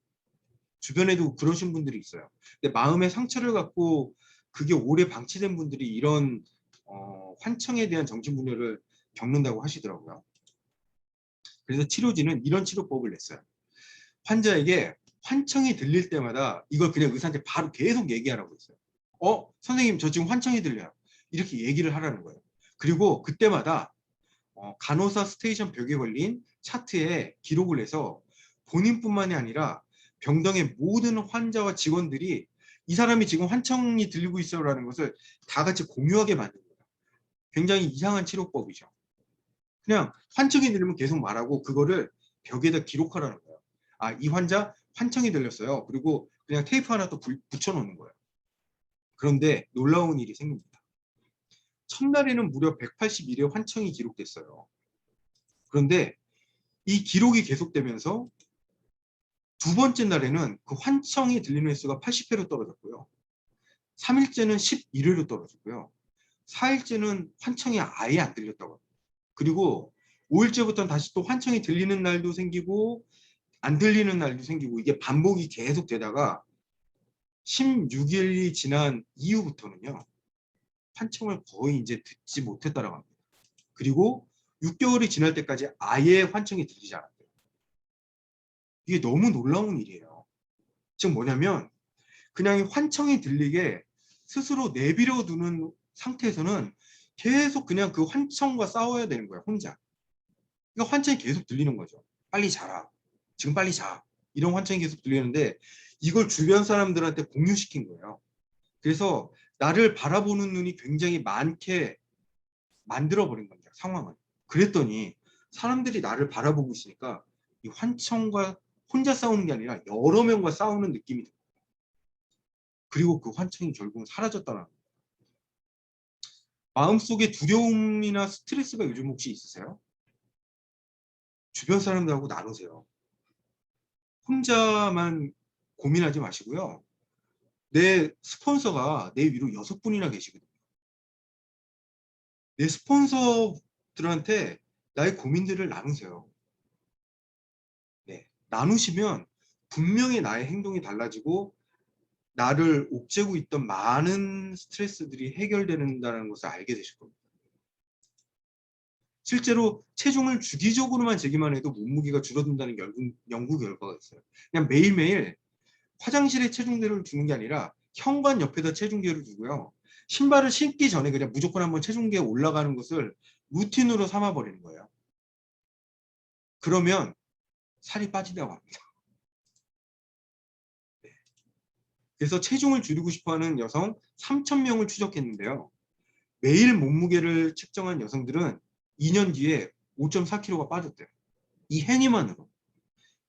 주변에도 그러신 분들이 있어요. 근데 마음의 상처를 갖고 그게 오래 방치된 분들이 이런 환청에 대한 정신분열을 겪는다고 하시더라고요. 그래서 치료진은 이런 치료법을 냈어요. 환자에게 환청이 들릴 때마다 이걸 그냥 의사한테 바로 계속 얘기하라고 했어요. 선생님 저 지금 환청이 들려요. 이렇게 얘기를 하라는 거예요. 그리고 그때마다 간호사 스테이션 벽에 걸린 차트에 기록을 해서 본인뿐만이 아니라 병동의 모든 환자와 직원들이 이 사람이 지금 환청이 들리고 있어요라는 것을 다 같이 공유하게 만든 거예요. 굉장히 이상한 치료법이죠. 그냥 환청이 들리면 계속 말하고 그거를 벽에다 기록하라는 거예요. 이 환자 환청이 들렸어요. 그리고 그냥 테이프 하나 또 붙여놓는 거예요. 그런데 놀라운 일이 생깁니다. 첫날에는 무려 181회 환청이 기록됐어요. 그런데 이 기록이 계속되면서 두 번째 날에는 그 환청이 들리는 횟수가 80회로 떨어졌고요. 3일째는 11회로 떨어졌고요. 4일째는 환청이 아예 안 들렸다고 합니다. 그리고 5일째부터는 다시 또 환청이 들리는 날도 생기고 안 들리는 날도 생기고 이게 반복이 계속 되다가 16일이 지난 이후부터는요. 환청을 거의 이제 듣지 못했다라고 합니다. 그리고 6개월이 지날 때까지 아예 환청이 들리지 않았대요. 이게 너무 놀라운 일이에요. 즉 뭐냐면 그냥 환청이 들리게 스스로 내버려 두는 상태에서는 계속 그냥 그 환청과 싸워야 되는 거예요. 혼자. 그러니까 환청이 계속 들리는 거죠. 빨리 자라. 지금 빨리 자. 이런 환청이 계속 들리는데 이걸 주변 사람들한테 공유시킨 거예요. 그래서 나를 바라보는 눈이 굉장히 많게 만들어버린 겁니다. 상황을. 그랬더니 사람들이 나를 바라보고 있으니까 이 환청과 혼자 싸우는 게 아니라 여러 명과 싸우는 느낌이 들어요. 그리고 그 환청이 결국은 사라졌다는 거예요. 마음속에 두려움이나 스트레스가 요즘 혹시 있으세요? 주변 사람들하고 나누세요. 혼자만 고민하지 마시고요. 내 스폰서가 내 위로 6분이나 계시거든요. 내 스폰서들한테 나의 고민들을 나누세요. 네, 나누시면 분명히 나의 행동이 달라지고 나를 옥죄고 있던 많은 스트레스들이 해결된다는 것을 알게 되실 겁니다. 실제로 체중을 주기적으로만 재기만 해도 몸무게가 줄어든다는 연구 결과가 있어요. 그냥 매일매일 화장실에 체중계를 두는 게 아니라 현관 옆에다 체중계를 두고요. 신발을 신기 전에 그냥 무조건 한번 체중계에 올라가는 것을 루틴으로 삼아버리는 거예요. 그러면 살이 빠진다고 합니다. 그래서 체중을 줄이고 싶어하는 여성 3,000명을 추적했는데요. 매일 몸무게를 측정한 여성들은 2년 뒤에 5.4kg가 빠졌대요. 이 행위만으로.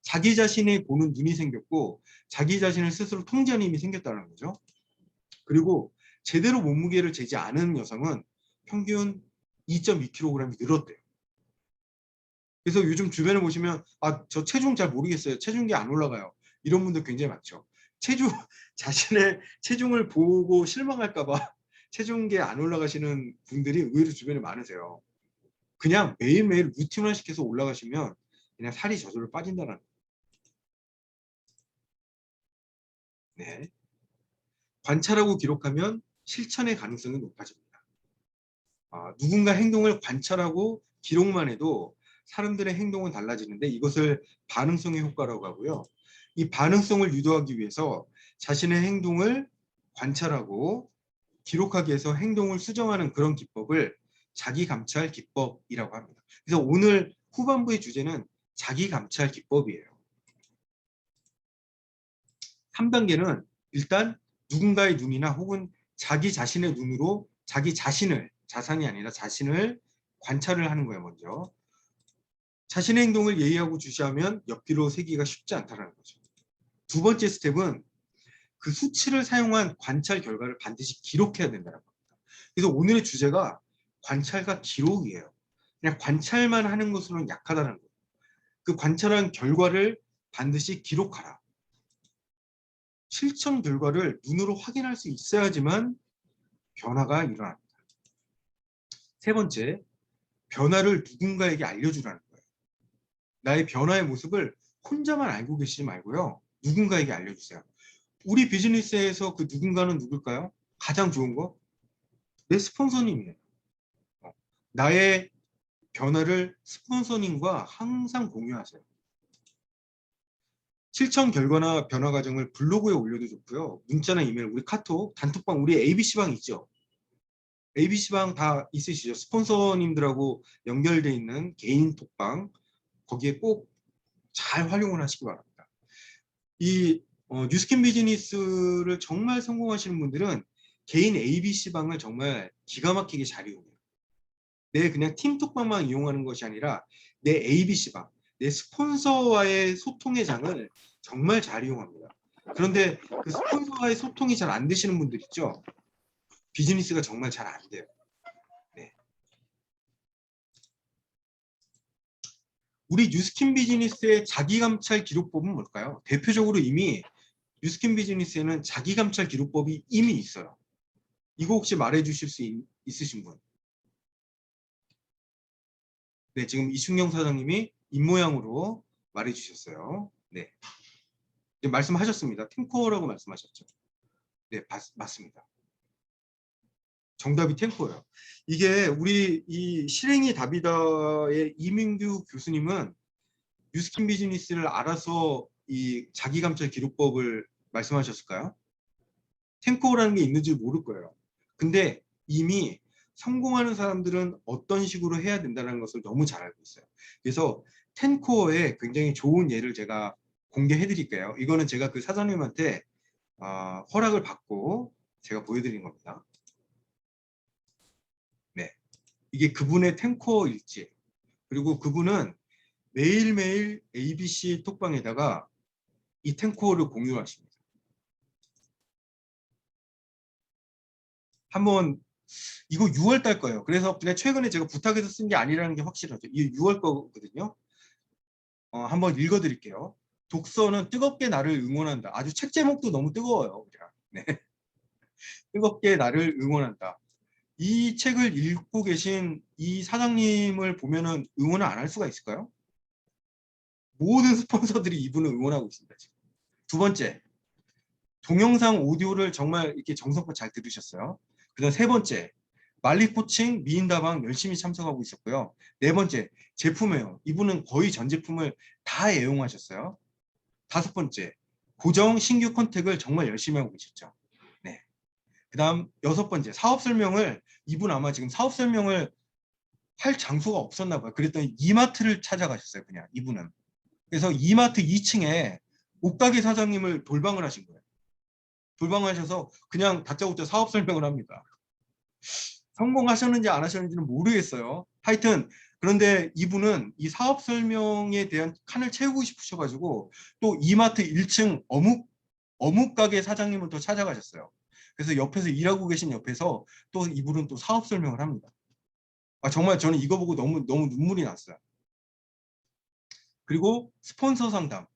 자기 자신을 보는 눈이 생겼고 자기 자신을 스스로 통제하는 힘이 생겼다는 거죠. 그리고 제대로 몸무게를 재지 않은 여성은 평균 2.2kg이 늘었대요. 그래서 요즘 주변에 보시면 저 체중 잘 모르겠어요. 체중계 안 올라가요. 이런 분들 굉장히 많죠. 자신의 체중을 보고 실망할까 봐 체중계 안 올라가시는 분들이 의외로 주변에 많으세요. 그냥 매일매일 루틴화 시켜서 올라가시면 그냥 살이 저절로 빠진다는 거예요. 네. 관찰하고 기록하면 실천의 가능성이 높아집니다. 누군가 행동을 관찰하고 기록만 해도 사람들의 행동은 달라지는데 이것을 반응성의 효과라고 하고요. 이 반응성을 유도하기 위해서 자신의 행동을 관찰하고 기록하기 위해서 행동을 수정하는 그런 기법을 자기 감찰 기법이라고 합니다. 그래서 오늘 후반부의 주제는 자기 감찰 기법이에요. 3단계는 일단 누군가의 눈이나 혹은 자기 자신의 눈으로 자기 자신을, 자산이 아니라 자신을 관찰을 하는 거예요. 먼저 자신의 행동을 예의하고 주시하면 옆뒤로 세기가 쉽지 않다는 거죠. 두 번째 스텝은 그 수치를 사용한 관찰 결과를 반드시 기록해야 된다는 겁니다. 그래서 오늘의 주제가 관찰과 기록이에요. 그냥 관찰만 하는 것으로는 약하다는 거예요. 그 관찰한 결과를 반드시 기록하라. 실천 결과를 눈으로 확인할 수 있어야지만 변화가 일어납니다. 세 번째, 변화를 누군가에게 알려주라는 거예요. 나의 변화의 모습을 혼자만 알고 계시지 말고요. 누군가에게 알려주세요. 우리 비즈니스에서 그 누군가는 누굴까요? 가장 좋은 거? 내 스폰서님이에요. 나의 변화를 스폰서님과 항상 공유하세요. 실천 결과나 변화 과정을 블로그에 올려도 좋고요. 문자나 이메일, 우리 카톡, 단톡방, 우리 ABC방 있죠? ABC방 다 있으시죠? 스폰서님들하고 연결돼 있는 개인 톡방, 거기에 꼭 잘 활용을 하시기 바랍니다. 이 뉴스킨 비즈니스를 정말 성공하시는 분들은 개인 ABC방을 정말 기가 막히게 잘 이용해요. 내 그냥 팀 톡방만 이용하는 것이 아니라 내 ABC방, 내 스폰서와의 소통의 장을 정말 잘 이용합니다. 그런데 그 스폰서와의 소통이 잘 안 되시는 분들 있죠? 비즈니스가 정말 잘 안 돼요. 네. 우리 뉴스킨 비즈니스의 자기감찰 기록법은 뭘까요? 대표적으로 이미 뉴스킨 비즈니스에는 자기감찰 기록법이 이미 있어요. 이거 혹시 말해주실 수 있으신 분? 네, 지금 이충영 사장님이 입모양으로 말해주셨어요. 네, 말씀하셨습니다. 탱코어라고 말씀하셨죠. 네, 맞습니다. 정답이 탱코예요. 이게 우리 이 실행이 답이다의 이민규 교수님은 뉴스킨 비즈니스를 알아서 이 자기감찰 기록법을 말씀하셨을까요? 탱코어라는 게 있는지 모를 거예요. 근데 이미 성공하는 사람들은 어떤 식으로 해야 된다는 것을 너무 잘 알고 있어요. 그래서 탱코어의 굉장히 좋은 예를 제가 공개해 드릴게요. 이거는 제가 그 사장님한테 허락을 받고 제가 보여드린 겁니다. 네, 이게 그분의 탱코어 일지. 그리고 그분은 매일매일 ABC 톡방에다가 이 탱코어를 공유하십니다. 한번 이거 6월 달 거예요. 그래서 그냥 최근에 제가 부탁해서 쓴 게 아니라는 게 확실하죠. 이게 6월 거거든요. 한번 읽어드릴게요. 독서는 뜨겁게 나를 응원한다. 아주 책 제목도 너무 뜨거워요. 그냥. 네. 뜨겁게 나를 응원한다. 이 책을 읽고 계신 이 사장님을 보면은 응원을 안 할 수가 있을까요? 모든 스폰서들이 이분을 응원하고 있습니다. 지금. 두 번째, 동영상 오디오를 정말 이렇게 정성껏 잘 들으셨어요. 그다음 세 번째, 말리 코칭 미인다방 열심히 참석하고 있었고요. 네 번째, 제품이에요. 이분은 거의 전 제품을 다 애용하셨어요. 다섯 번째, 고정 신규 컨택을 정말 열심히 하고 계셨죠. 네. 그다음 여섯 번째, 사업 설명을 이분 아마 지금 사업 설명을 할 장소가 없었나 봐요. 그랬더니 이마트를 찾아가셨어요. 그냥 이분은. 그래서 이마트 2층에 옷가게 사장님을 돌방을 하신 거예요. 돌방하셔서 그냥 다짜고짜 사업 설명을 합니다. 성공하셨는지 안 하셨는지는 모르겠어요. 하여튼 그런데 이분은 이 사업 설명에 대한 칸을 채우고 싶으셔가지고 또 이마트 1층 어묵 가게 사장님을 또 찾아가셨어요. 그래서 옆에서 일하고 계신 옆에서 또 이분은 또 사업 설명을 합니다. 정말 저는 이거 보고 너무 눈물이 났어요. 그리고 스폰서 상담.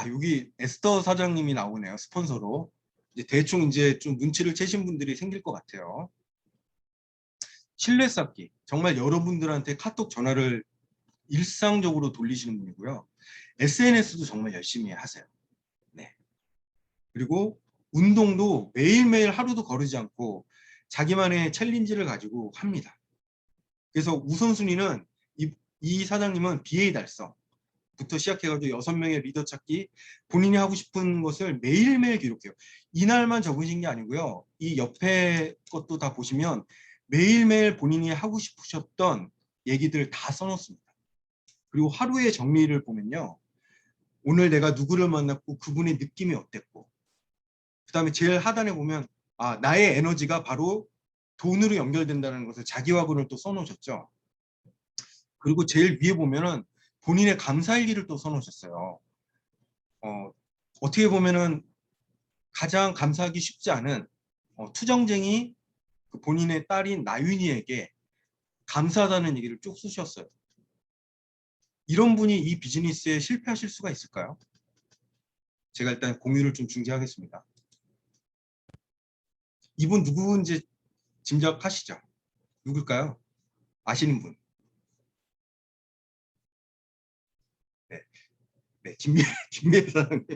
여기 에스더 사장님이 나오네요. 스폰서로. 이제 대충 이제 좀 눈치를 채신 분들이 생길 것 같아요. 신뢰 쌓기. 정말 여러분들한테 카톡 전화를 일상적으로 돌리시는 분이고요. SNS도 정말 열심히 하세요. 네. 그리고 운동도 매일매일 하루도 거르지 않고 자기만의 챌린지를 가지고 합니다. 그래서 우선순위는 이 사장님은 BA 달성부터 시작해가지고 6명의 리더 찾기, 본인이 하고 싶은 것을 매일매일 기록해요. 이날만 적으신 게 아니고요. 이 옆에 것도 다 보시면 매일매일 본인이 하고 싶으셨던 얘기들을 다 써놓습니다. 그리고 하루의 정리를 보면요. 오늘 내가 누구를 만났고 그분의 느낌이 어땠고, 그 다음에 제일 하단에 보면 나의 에너지가 바로 돈으로 연결된다는 것을 자기화군을 또 써놓으셨죠. 그리고 제일 위에 보면은 본인의 감사일기를 또 써놓으셨어요. 어떻게 보면은 가장 감사하기 쉽지 않은 투정쟁이 그 본인의 딸인 나윤이에게 감사하다는 얘기를 쭉 쓰셨어요. 이런 분이 이 비즈니스에 실패하실 수가 있을까요? 제가 일단 공유를 좀 중지하겠습니다. 이분 누구인지 짐작하시죠? 누굴까요? 아시는 분? 네, 네 김미애 사장님.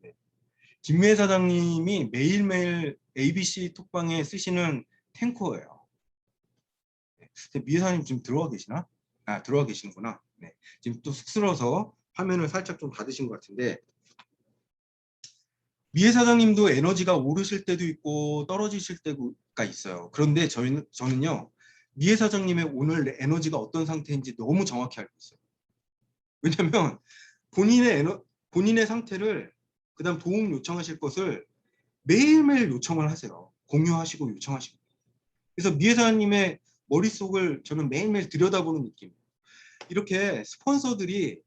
네. 김미애 사장님이 매일매일 ABC 톡방에 쓰시는 탱커예요. 네. 미애 사장님 지금 들어와 계시나? 들어와 계시는구나. 네. 지금 또 쑥스러워서 화면을 살짝 좀 닫으신 것 같은데, 미애 사장님도 에너지가 오르실 때도 있고 떨어지실 때가 있어요. 그런데 저는요, 미애 사장님의 오늘 에너지가 어떤 상태인지 너무 정확히 알고 있어요. 왜냐면 본인의 상태를, 그다음 도움 요청하실 것을 매일매일 요청을 하세요. 공유하시고 요청하시고. 그래서 미애 사장님의 머릿속을 저는 매일매일 들여다보는 느낌. 이렇게 스폰서들이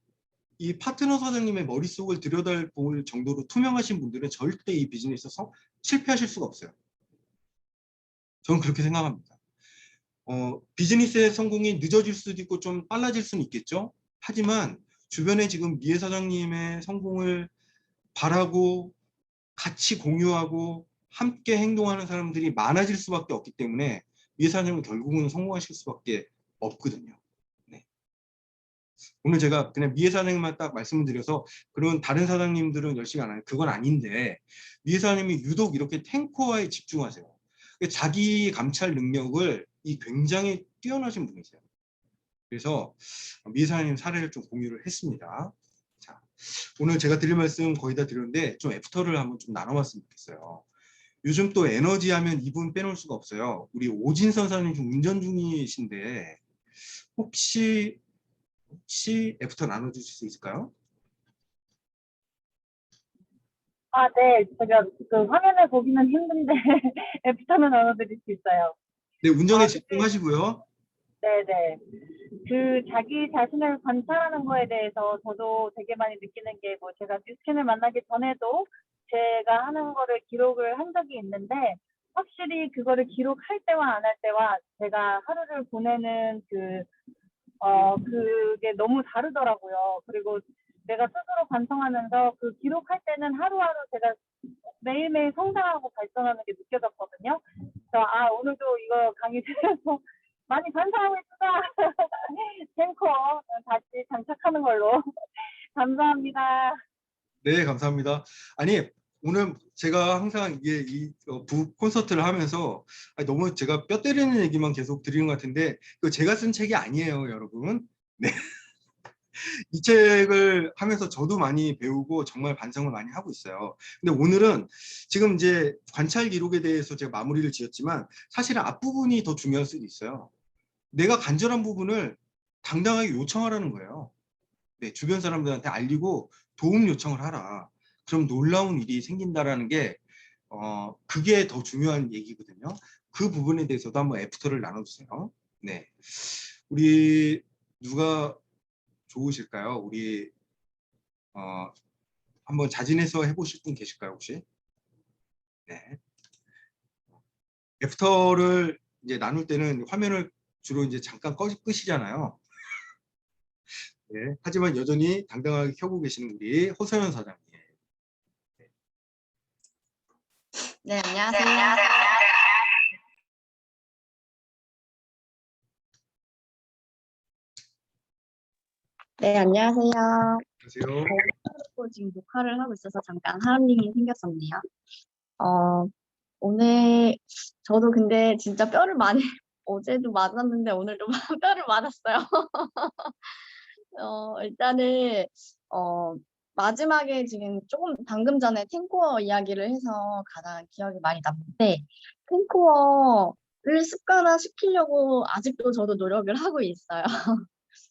이 파트너 사장님의 머릿속을 들여다볼 정도로 투명하신 분들은 절대 이 비즈니스에서 실패하실 수가 없어요. 저는 그렇게 생각합니다. 비즈니스의 성공이 늦어질 수도 있고 좀 빨라질 수는 있겠죠. 하지만 주변에 지금 미애 사장님의 성공을 바라고 같이 공유하고 함께 행동하는 사람들이 많아질 수밖에 없기 때문에 미애 사장님은 결국은 성공하실 수밖에 없거든요. 네. 오늘 제가 그냥 미애 사장님만 딱 말씀을 드려서 그런 다른 사장님들은 열심히 안 하는, 그건 아닌데, 미애 사장님이 유독 이렇게 탱커화에 집중하세요. 자기 감찰 능력을 굉장히 뛰어나신 분이세요. 그래서 미애 사장님 사례를 좀 공유를 했습니다. 자, 오늘 제가 드릴 말씀 거의 다 드렸는데 좀 애프터를 한번 좀 나눠봤으면 좋겠어요. 요즘 또 에너지 하면 이분 빼놓을 수가 없어요. 우리 오진선 사장님 지금 운전 중이신데 혹시 애프터 나눠주실 수 있을까요? 아, 네. 제가 그 화면을 보기는 힘든데 애프터는 나눠드릴 수 있어요. 네, 운전에 아, 근데 집중하시고요. 네네. 그 자기 자신을 관찰하는 거에 대해서 저도 되게 많이 느끼는 게, 뭐 제가 뉴스킨을 만나기 전에도 제가 하는 거를 기록을 한 적이 있는데, 확실히 그거를 기록할 때와 안 할 때와 제가 하루를 보내는 그게 너무 다르더라고요. 그리고 내가 스스로 반성하면서 그 기록할 때는 하루하루 제가 매일매일 성장하고 발전하는 게 느껴졌거든요. 그래서 오늘도 이거 강의 들어서 많이 반성하고 있구나. 탱커 다시 장착하는 걸로. 감사합니다. 네, 감사합니다. 아니, 오늘 제가 항상 북 콘서트를 하면서 너무 제가 뼈 때리는 얘기만 계속 드리는 것 같은데, 그 제가 쓴 책이 아니에요, 여러분. 네. 이 책을 하면서 저도 많이 배우고 정말 반성을 많이 하고 있어요. 근데 오늘은 지금 이제 관찰 기록에 대해서 제가 마무리를 지었지만 사실은 앞부분이 더 중요할 수도 있어요. 내가 간절한 부분을 당당하게 요청하라는 거예요. 네, 주변 사람들한테 알리고 도움 요청을 하라. 그럼 놀라운 일이 생긴다라는 게 그게 더 중요한 얘기거든요. 그 부분에 대해서도 한번 애프터를 나눠주세요. 네, 우리 누가 좋으실까요? 우리 한번 자진해서 해보실 분 계실까요, 혹시? 네. 애프터를 이제 나눌 때는 화면을 주로 이제 잠깐 끄시잖아요. 네. 하지만 여전히 당당하게 켜고 계시는 우리 호서연 사장님. 네, 안녕하세요. 네, 안녕하세요. 안녕하세요. 지금 녹화를 하고 있어서 잠깐 하는 일이 생겼었네요. 오늘 저도 근데 진짜 뼈를 많이 어제도 맞았는데 오늘도 뼈를 맞았어요. 일단은 마지막에 지금 조금 방금 전에 탱코어 이야기를 해서 가장 기억이 많이 남는데, 탱코어를 습관화시키려고 아직도 저도 노력을 하고 있어요.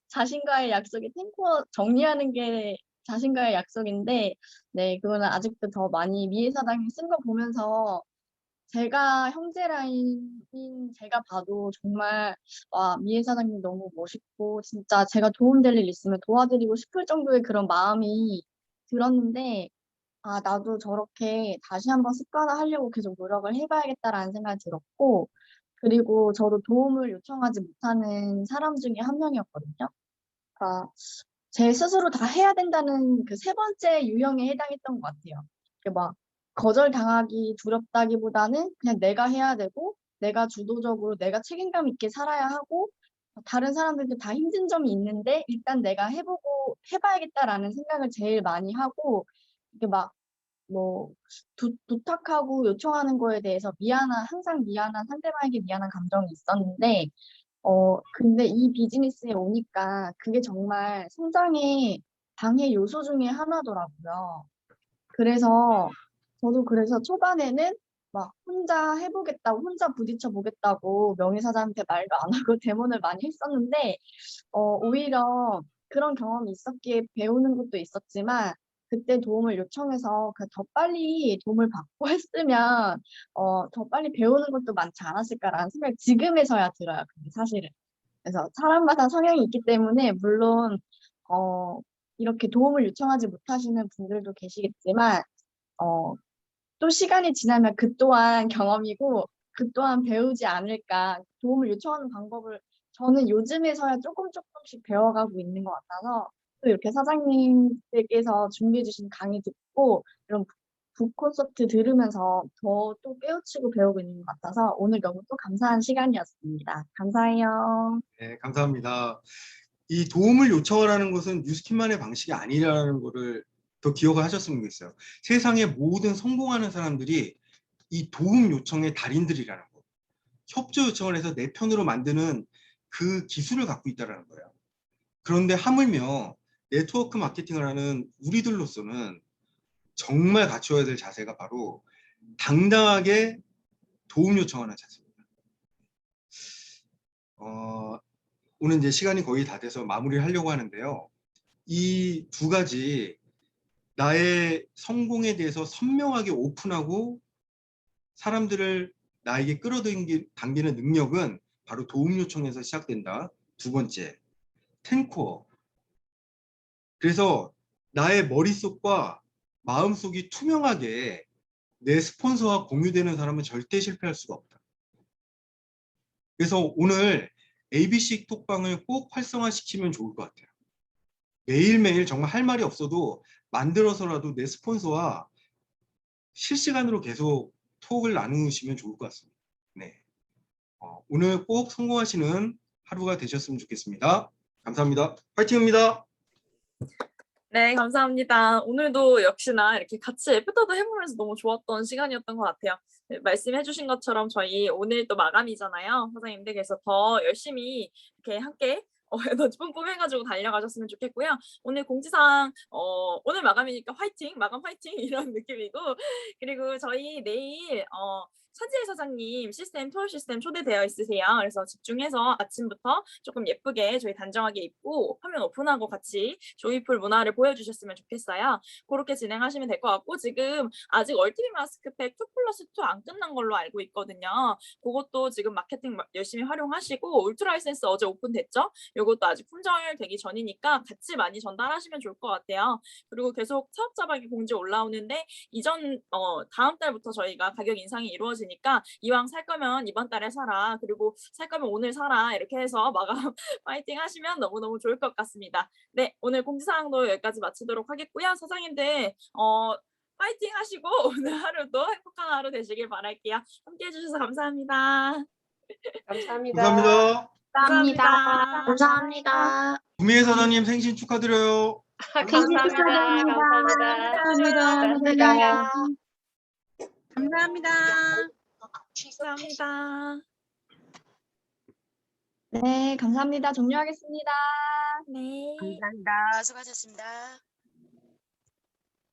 자신과의 약속이 탱코어 정리하는 게 자신과의 약속인데, 네, 그거는 아직도 더 많이 미애 사장님 쓴 거 보면서 제가 형제 라인인 제가 봐도 정말 와, 미애 사장님 너무 멋있고 진짜 제가 도움될 일 있으면 도와드리고 싶을 정도의 그런 마음이 들었는데, 나도 저렇게 다시 한번 습관화하려고 계속 노력을 해봐야겠다라는 생각이 들었고, 그리고 저도 도움을 요청하지 못하는 사람 중에 한 명이었거든요. 그러니까 제 스스로 다 해야 된다는 그 세 번째 유형에 해당했던 것 같아요. 이렇게 막 거절당하기 두렵다기보다는 그냥 내가 해야 되고, 내가 주도적으로 내가 책임감 있게 살아야 하고, 다른 사람들도 다 힘든 점이 있는데 일단 내가 해보고 해봐야겠다라는 생각을 제일 많이 하고, 이게 막 뭐 부탁하고 요청하는 거에 대해서 항상 미안한, 상대방에게 미안한 감정이 있었는데, 근데 이 비즈니스에 오니까 그게 정말 성장의 방해 요소 중에 하나더라고요. 그래서 저도 그래서 초반에는 막 혼자 해보겠다고, 혼자 부딪혀 보겠다고 명의사장한테 말도 안 하고 대모를 많이 했었는데, 오히려 그런 경험이 있었기에 배우는 것도 있었지만, 그때 도움을 요청해서 더 빨리 도움을 받고 했으면, 더 빨리 배우는 것도 많지 않았을까라는 생각이 지금에서야 들어요, 근데 사실은. 그래서 사람마다 성향이 있기 때문에, 물론, 이렇게 도움을 요청하지 못하시는 분들도 계시겠지만, 어, 또 시간이 지나면 그 또한 경험이고, 그 또한 배우지 않을까. 도움을 요청하는 방법을 저는 요즘에서야 조금씩 배워가고 있는 것 같아서, 또 이렇게 사장님들께서 준비해 주신 강의 듣고, 이런 북 콘서트 들으면서 더 또 깨우치고 배우고 있는 것 같아서, 오늘 너무 또 감사한 시간이었습니다. 감사해요. 네, 감사합니다. 이 도움을 요청하라는 것은 뉴스킨만의 방식이 아니라는 것을 더 기억을 하셨으면 좋겠어요. 세상의 모든 성공하는 사람들이 이 도움 요청의 달인들이라는 거. 협조 요청을 해서 내 편으로 만드는 그 기술을 갖고 있다는 거예요. 그런데 하물며 네트워크 마케팅을 하는 우리들로서는 정말 갖추어야 될 자세가 바로 당당하게 도움 요청하는 자세입니다. 오늘 이제 시간이 거의 다 돼서 마무리를 하려고 하는데요. 이 두 가지 나의 성공에 대해서 선명하게 오픈하고 사람들을 나에게 끌어당기는 능력은 바로 도움 요청에서 시작된다. 두 번째, 10코어. 그래서 나의 머릿속과 마음속이 투명하게 내 스폰서와 공유되는 사람은 절대 실패할 수가 없다. 그래서 오늘 ABC 톡방을 꼭 활성화시키면 좋을 것 같아요. 매일매일 정말 할 말이 없어도 만들어서라도 내 스폰서와 실시간으로 계속 톡을 나누시면 좋을 것 같습니다. 네. 오늘 꼭 성공하시는 하루가 되셨으면 좋겠습니다. 감사합니다. 파이팅입니다. 네, 감사합니다. 오늘도 역시나 이렇게 같이 애프터도 해보면서 너무 좋았던 시간이었던 것 같아요. 네, 말씀해주신 것처럼 저희 오늘 또 마감이잖아요, 사장님들. 그래서 더 열심히 이렇게 함께 더 뿜뿜해가지고 달려가셨으면 좋겠고요. 오늘 공지사항 오늘 마감이니까 화이팅, 마감 화이팅 이런 느낌이고, 그리고 저희 내일 차지혜 사장님 투어 시스템 초대되어 있으세요. 그래서 집중해서 아침부터 조금 예쁘게 저희 단정하게 입고 화면 오픈하고 같이 조이풀 문화를 보여주셨으면 좋겠어요. 그렇게 진행하시면 될 것 같고, 지금 아직 얼티밋 마스크팩 2+2 안 끝난 걸로 알고 있거든요. 그것도 지금 마케팅 열심히 활용하시고, 울트라 에센스 어제 오픈됐죠? 이것도 아직 품절되기 전이니까 같이 많이 전달하시면 좋을 것 같아요. 그리고 계속 사업자박이 공지 올라오는데, 다음 달부터 저희가 가격 인상이 이루어지니까 이왕 살 거면 이번 달에 사라, 그리고 살 거면 오늘 사라, 이렇게 해서 마감 파이팅 하시면 너무너무 좋을 것 같습니다. 네, 오늘 공지사항도 여기까지 마치도록 하겠고요. 사장님들 파이팅 하시고 오늘 하루도 행복한 하루 되시길 바랄게요. 함께 해주셔서 감사합니다. 감사합니다. 감사합니다. 감사합니다. 감사합니다. 구미애 사장님 생신 축하드려요. 감사합니다. 감사합니다. 감사합니다. 감사합니다. 감사합니다. 네, 감사합니다. 종료하겠습니다. 네. 감사합니다. 수고하셨습니다.